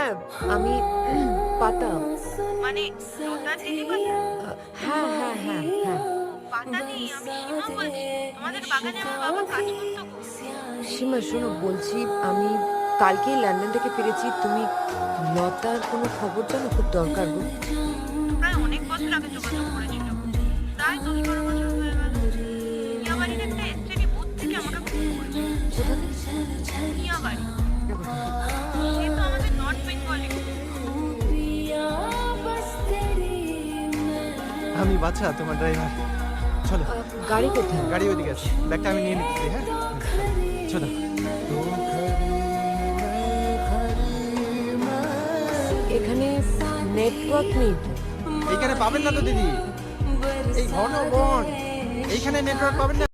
হ্যাঁ, আমি পাতা। মানে লতার দিদিমণি? হ্যাঁ হ্যাঁ হ্যাঁ হ্যাঁ। পাতা নেই, আমি সীমা বলছি। তোমাদের বাগানে আমার বাবা কাজ করতো গো। সীমা শোনো, বলছি আমি কালকেই লন্ডন থেকে ফিরেছি। তুমি লতার কোনো খবর জানো? খুব দরকার গো। প্রায় অনেক বছর আগে যোগাযোগ করেছিল। প্রায় 10-12 বছর হয়ে গেল। মিয়াবাড়ির একটা এসটিডি বুথ থেকে আমাকে ফোন করেছিল। কোথা মিয়াবাড়ি, থেকে? সে তো আমাদের নর্থ বেঙ্গলে। আমি বাচ্চা তোমার ড্রাইভার। চলো, গাড়ি কোথায়? গাড়ি ওইদিকে আছে, ব্যাগটা আমি নিয়ে নিতেছি। হ্যাঁ চলো। এখানে নেটওয়ার্ক নেই তো। এইখানে পাবেন না তো দিদি, এই ঘন বন, এইখানে নেটওয়ার্ক পাবেন না।